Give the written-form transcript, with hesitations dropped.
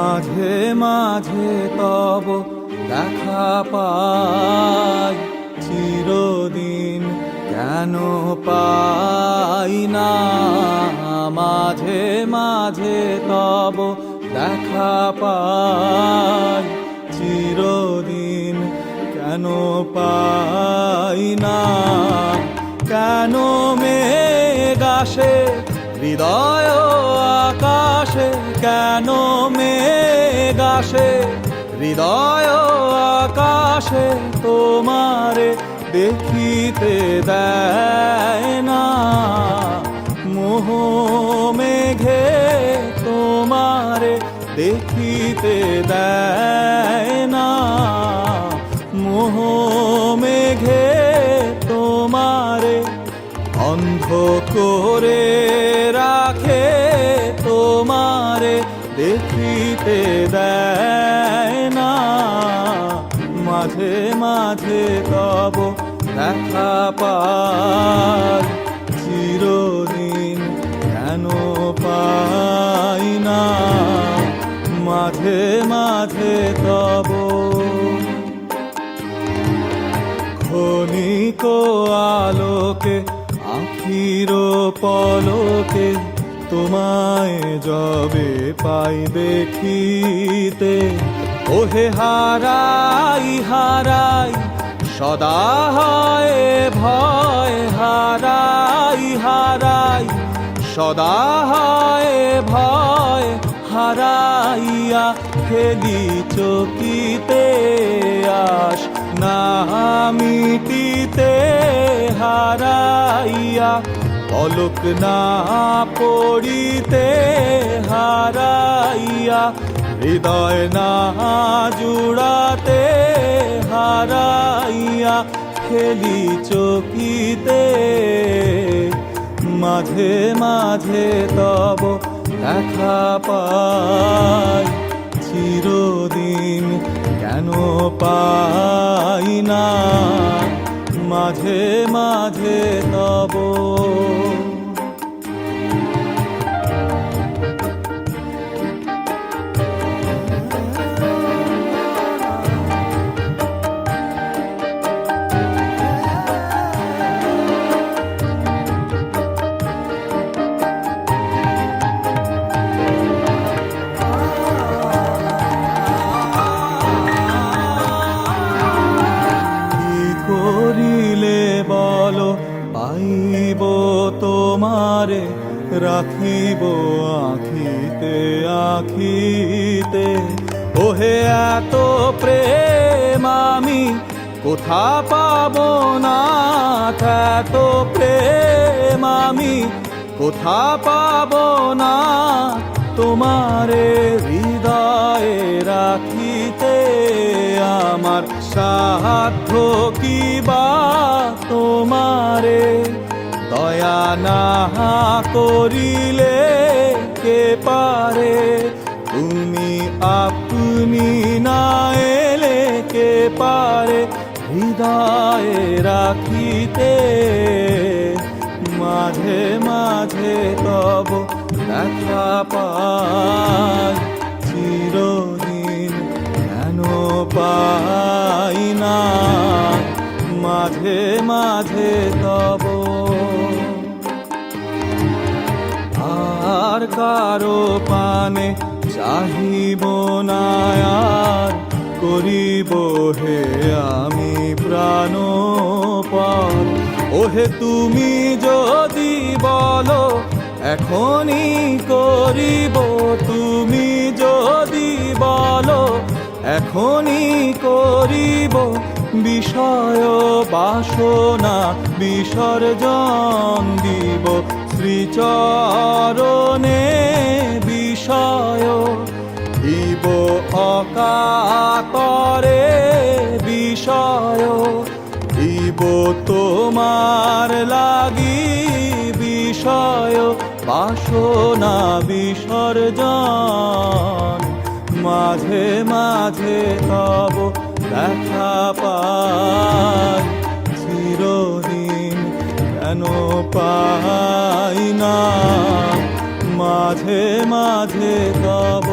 মাঝে মাঝে তব দেখা পাই, চিরদিন কেন পাই না। মাঝে মাঝে তব দেখা পাই, চিরদিন কেন পাই না। কেন মেঘ আসে হৃদয় আকাশে, কেন মেঘ আসে হৃদয় আকাশে, তোমারে দেখিতে দেয় না। মোহ মেঘে তোমারে দেখিতে দেয় না। মোহ মেঘে তোমারে অন্ধ করে রাখে, তোমারে দেখিতে দেয় না। মাঝে মাঝে তব দেখা পাই, চিরদিন কেন পাই না। মাঝে মাঝে তব ক্ষণিক আলোকে আখির পলকে, তোমায় যবে পাই দেখিতে। ওহে হারাই হারাই সদা হয় ভয়, হারাই হারাই সদা হয় ভয়। হারাইয়া খেলি চকিতে আস না মিটিতে, হারাইয়া পলক না পড়িতে, হারাইয়া হৃদয় না জুড়াতে, হারাইয়া খেলি চকিতে। মাঝে মাঝে তব দেখা পাই, চিরদিন কেন পাই না। মাঝে মাঝে তব পাইব তোমারে, রাখিব আখিতে আখিতে। ওহে এত প্রেম আমি কোথা পাব না, এত প্রেম আমি কোথা পাব না। তোমারে হৃদয়ে রাখিতে আমার সাধ্য কি বা, তোমারে দয়া না করিলে কে পারে। তুমি আপনি না এলে কে পারে হৃদয়ে রাখিতে। মাঝে মাঝে তব দেখা পাই, চিরদিন কেন পাই না। মাঝে মাঝে তব আর কারো পানে চাহিব না, আর করিব হে আমি প্রাণপণ। ওহে তুমি যদি বলো এখনই করিব, তুমি যদি বলো এখনই করিব। বিষয় বাসনা বিসর্জন দিব শ্রীচরণে, বিষয় দিব অকাতরে। বিষয় দিব তোমার লাগি, বিষয় বাসনা বিসর্জন। মাঝে মাঝে তব দেখা পাই, চিরদিন কেন পাই না। মাঝে মাঝে তব